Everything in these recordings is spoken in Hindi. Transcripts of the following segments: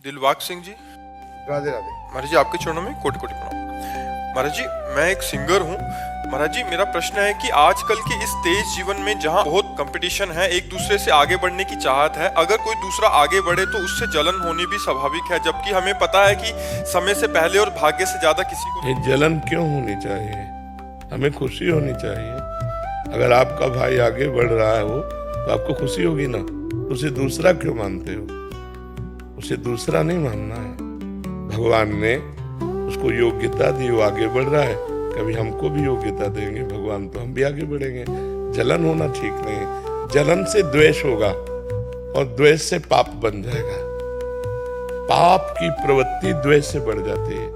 दिलबाग सिंह जी। राधे राधे। महाराज जी आपके चरणों में कोटि कोटि प्रणाम। महाराज जी मैं एक सिंगर हूँ। महाराज जी मेरा प्रश्न है कि आजकल के इस तेज जीवन में जहाँ बहुत कंपटीशन है, एक दूसरे से आगे बढ़ने की चाहत है, अगर कोई दूसरा आगे बढ़े तो उससे जलन होनी भी स्वाभाविक है, जबकि हमें पता है कि समय से पहले और भाग्य से ज्यादा किसी को ये जलन क्यों होनी चाहिए? हमें खुशी होनी चाहिए। अगर आपका भाई आगे बढ़ रहा है वो तो आपको खुशी होगी ना। उसे दूसरा क्यों मानते हो? उसे दूसरा नहीं मानना है। भगवान ने उसको योग्यता दी, वो आगे बढ़ रहा है, कभी हमको भी योग्यता देंगे भगवान तो हम भी आगे बढ़ेंगे। जलन होना ठीक नहीं। जलन से द्वेष होगा और द्वेष से पाप बन जाएगा। पाप की प्रवृत्ति द्वेष से बढ़ जाती है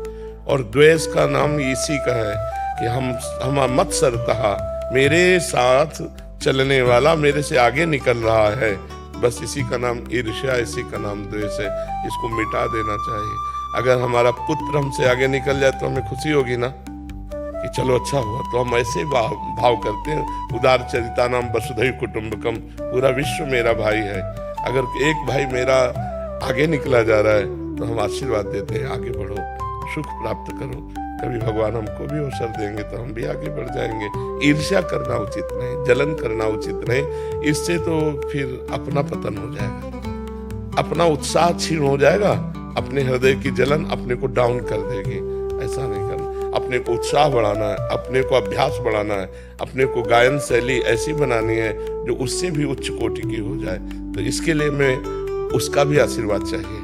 और द्वेष का नाम इसी का है कि हम मत सरता, मेरे साथ चलने वाला मेरे से आगे निकल रहा है, बस इसी का नाम ईर्ष्या, इसी का नाम द्वेष है। इसको मिटा देना चाहिए। अगर हमारा पुत्र हमसे आगे निकल जाए तो हमें खुशी होगी ना कि चलो अच्छा हुआ। तो हम ऐसे भाव करते हैं, उदार चरिता नाम वसुधैव कुटुंबकम, पूरा विश्व मेरा भाई है। अगर एक भाई मेरा आगे निकला जा रहा है तो हम आशीर्वाद देते हैं, आगे बढ़ो, सुख प्राप्त करो। कभी भगवान हमको भी अवसर देंगे तो हम भी आगे बढ़ जाएंगे। ईर्ष्या करना उचित नहीं, जलन करना उचित नहीं। इससे तो फिर अपना पतन हो जाएगा, अपना उत्साह क्षीण हो जाएगा, अपने हृदय की जलन अपने को डाउन कर देगी। ऐसा नहीं करना। अपने को उत्साह बढ़ाना है, अपने को अभ्यास बढ़ाना है, अपने को गायन शैली ऐसी बनानी है जो उससे भी उच्च कोटि की हो जाए। तो इसके लिए मैं उसका भी आशीर्वाद चाहिए।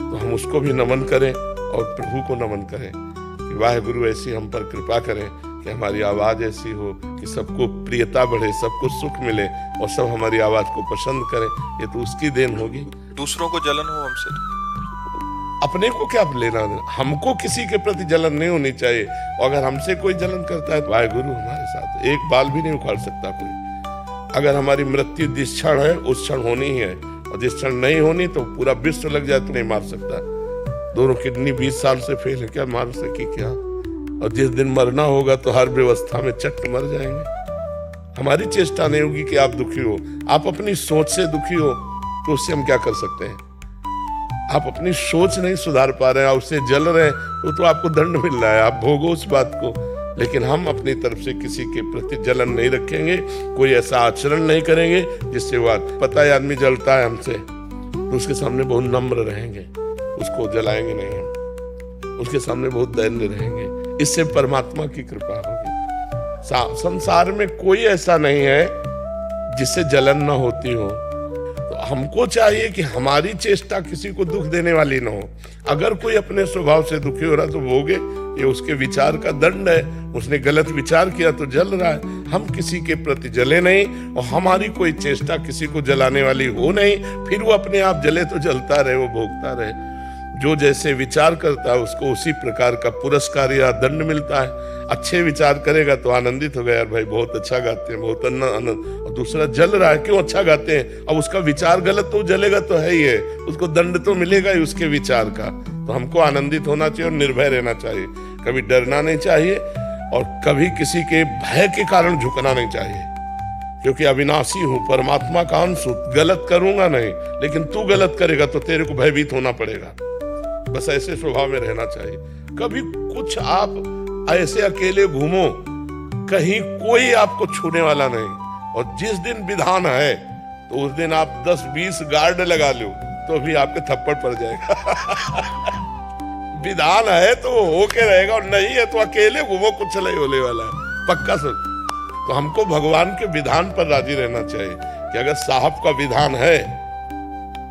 तो हम उसको भी नमन करें और प्रभु को नमन करें कि वाहेगुरु ऐसी हम पर कृपा करें कि हमारी आवाज ऐसी हो कि सबको प्रियता बढ़े, सबको सुख मिले और सब हमारी आवाज को पसंद करें। ये तो उसकी देन होगी। दूसरों को जलन हो हमसे तो अपने को क्या लेना देना? हमको किसी के प्रति जलन नहीं होनी चाहिए। और अगर हमसे कोई जलन करता है तो वाहेगुरु हमारे साथ, एक बाल भी नहीं उखाड़ सकता कोई। अगर हमारी मृत्यु जिस क्षण है उस क्षण होनी ही है, और जिस क्षण नहीं होनी तो पूरा विश्व लग जाए तो नहीं मार सकता। दोनों किडनी 20 साल से फेल है, क्या मार सकी क्या? और जिस दिन मरना होगा तो हर व्यवस्था में चट मर जाएंगे। हमारी चेष्टा नहीं होगी कि आप दुखी हो। आप अपनी सोच से दुखी हो तो उससे हम क्या कर सकते हैं? आप अपनी सोच नहीं सुधार पा रहे हैं, उससे जल रहे हैं, तो आपको दंड मिल रहा है, आप भोगो उस बात को। लेकिन हम अपनी तरफ से किसी के प्रति जलन नहीं रखेंगे, कोई ऐसा आचरण नहीं करेंगे जिससे वो पता है आदमी जलता है हमसे तो उसके सामने बहुत नम्र रहेंगे, उसको जलाएंगे नहीं हम, उसके सामने बहुत दैन्य रहेंगे। इससे परमात्मा की कृपा होगी। संसार में कोई ऐसा नहीं है जिससे जलन न होती हो। तो हमको चाहिए कि हमारी चेष्टा किसी को दुख देने वाली न हो। अगर कोई अपने स्वभाव से दुखी हो रहा तो भोगे, ये उसके विचार का दंड है। उसने गलत विचार किया तो जल रहा है। हम किसी के प्रति जले नहीं और हमारी कोई चेष्टा किसी को जलाने वाली हो नहीं। फिर वो अपने आप जले तो जलता रहे, वो भोगता रहे। जो जैसे विचार करता है उसको उसी प्रकार का पुरस्कार या दंड मिलता है। अच्छे विचार करेगा तो आनंदित हो गया, यार भाई बहुत अच्छा गाते हैं, बहुत आनंद। और दूसरा जल रहा है, क्यों अच्छा गाते हैं? अब उसका विचार गलत तो जलेगा तो है ही है, उसको दंड तो मिलेगा ही उसके विचार का। तो हमको आनंदित होना चाहिए और निर्भय रहना चाहिए। कभी डरना नहीं चाहिए और कभी किसी के भय के कारण झुकना नहीं चाहिए, क्योंकि अविनाशी हूं, परमात्मा का अंश हूं, गलत करूंगा नहीं। लेकिन तू गलत करेगा तो तेरे को भयभीत होना पड़ेगा। बस ऐसे स्वभाव में रहना चाहिए। कभी कुछ आप ऐसे अकेले घूमो, कहीं कोई आपको छूने वाला नहीं। और जिस दिन विधान है तो उस दिन आप 10-20 गार्ड लगा लो तो भी आपके थप्पड़ पड़ जाएगा। विधान है तो होके रहेगा, और नहीं है तो अकेले घूमो, कुछ नहीं होने वाला है, पक्का सच। तो हमको भगवान के विधान पर राजी रहना चाहिए कि अगर साहब का विधान है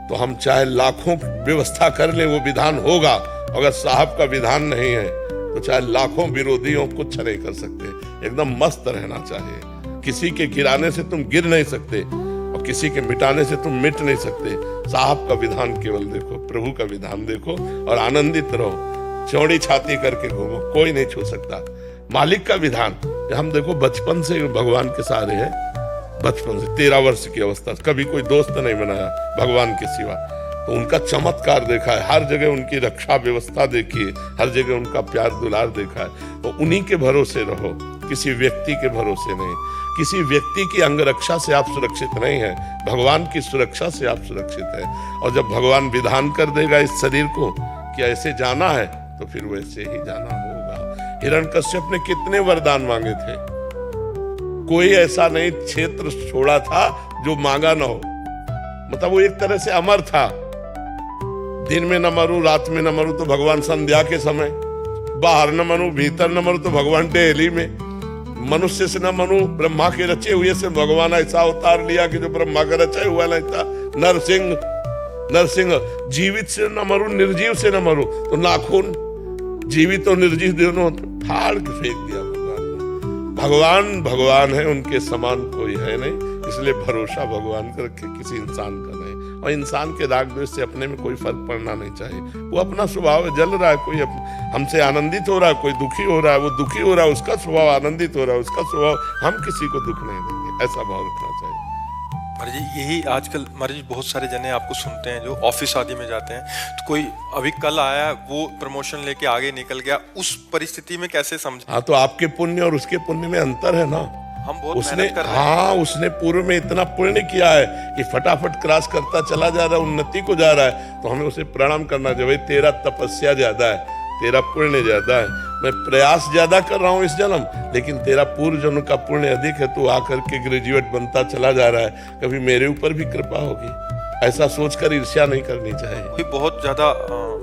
तो हम चाहे लाखों व्यवस्था कर ले, वो विधान होगा। अगर साहब का विधान नहीं है तो चाहे लाखों विरोधियों कुछ नहीं कर सकते। एकदम मस्त रहना चाहिए। किसी के गिराने से तुम गिर नहीं सकते और किसी के मिटाने से तुम मिट नहीं सकते। साहब का विधान केवल देखो, प्रभु का विधान देखो और आनंदित रहो। चौड़ी छाती करके घूमो, कोई नहीं छू सकता। मालिक का विधान हम देखो, बचपन से भगवान के सहारे हैं। बचपन से 13 वर्ष की अवस्था कभी कोई दोस्त नहीं बनाया भगवान के सिवा। तो उनका चमत्कार देखा है, हर जगह उनकी रक्षा व्यवस्था देखी है, हर जगह उनका प्यार दुलार देखा है। तो उन्हीं के भरोसे रहो, किसी व्यक्ति के भरोसे नहीं, किसी व्यक्ति की अंगरक्षा से आप सुरक्षित नहीं है, भगवान की सुरक्षा से आप सुरक्षित है। और जब भगवान विधान कर देगा इस शरीर को कि ऐसे जाना है, तो फिर वैसे ही जाना होगा। हिरण्यकश्यप ने कितने वरदान मांगे थे, कोई ऐसा नहीं क्षेत्र छोड़ा था जो मांगा ना हो। मतलब वो एक तरह से अमर था। दिन में न मरूं, रात में न मरूं तो भगवान संध्या के समय, बाहर न मरूं, भीतर न मरूं तो भगवान डेली में, मनुष्य से न मरूं, ब्रह्मा के रचे हुए से भगवान ऐसा अवतार लिया कि जो ब्रह्मा का रचा हुआ नहीं था। नरसिंह, जीवित से न मरूं, निर्जीव से न मरूं तो नाखून, जीवित और निर्जीव दोनों फाड़ के फेंक दिया भगवान ने। भगवान है, उनके समान कोई है नहीं। इसलिए भरोसा भगवान का रखे, किसी इंसान का नहीं। और इंसान के राग द्वेष से अपने में कोई फर्क पड़ना नहीं चाहिए। वो अपना स्वभाव है, जल रहा है, कोई हमसे आनंदित हो रहा है, कोई दुखी हो रहा है, वो दुखी हो रहा है, उसका स्वभाव आनंदित हो रहा है, उसका स्वभाव, हम किसी को दुख नहीं देंगे, ऐसा भाव रखना चाहिए। महाराज जी यही आजकल महाराज जी बहुत सारे जने आपको सुनते हैं जो ऑफिस आदि में जाते हैं, तो कोई अभी कल आया वो प्रमोशन लेके आगे निकल गया, उस परिस्थिति में कैसे समझ? हाँ, तो आपके पुण्य और उसके पुण्य में अंतर है ना। हम बहुत उसने, मेहनत कर रहे हैं। हाँ, उसने पूर्व में इतना पुण्य किया है कि फटाफट क्रॉस करता चला जा रहा है, उन्नति को जा रहा है, तो हमें उसे प्रणाम करना चाहिए। भाई तेरा तपस्या ज्यादा है, तेरा पुण्य ज्यादा है, मैं प्रयास ज्यादा कर रहा हूँ इस जन्म, लेकिन तेरा पूर्व जन्म का पुण्य अधिक है, तू आकर के ग्रेजुएट बनता चला जा रहा है, कभी मेरे ऊपर भी कृपा होगी। ऐसा सोचकर ईर्ष्या नहीं करनी चाहिए। कोई बहुत ज्यादा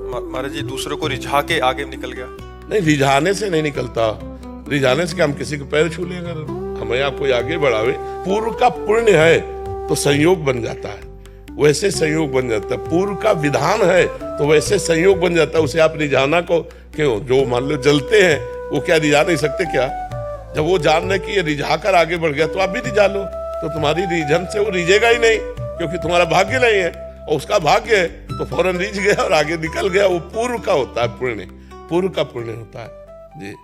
महाराज जी दूसरों को रिझा के आगे निकल गया? नहीं, रिझाने से नहीं निकलता। रिझाने से हम किसी को पैर छू लें, अगर हमें आप कोई आगे बढ़ावे, पूर्व का पुण्य है तो संयोग बन जाता है, वैसे संयोग बन जाता है। पूर्व का विधान है तो वैसे संयोग बन जाता है। उसे आप रिझाना को क्यों? जो मान लो जलते हैं वो क्या रिझा नहीं सकते क्या? जब वो जान रहे कि ये रिझा कर आगे बढ़ गया तो आप भी रिझा लो, तो तुम्हारी रीझन से वो रिझेगा ही नहीं, क्योंकि तुम्हारा भाग्य नहीं है और उसका भाग्य है, तो फौरन रिझ गया और आगे निकल गया। वो पूर्व का होता है पुण्य, पूर्व का पुण्य होता है जी।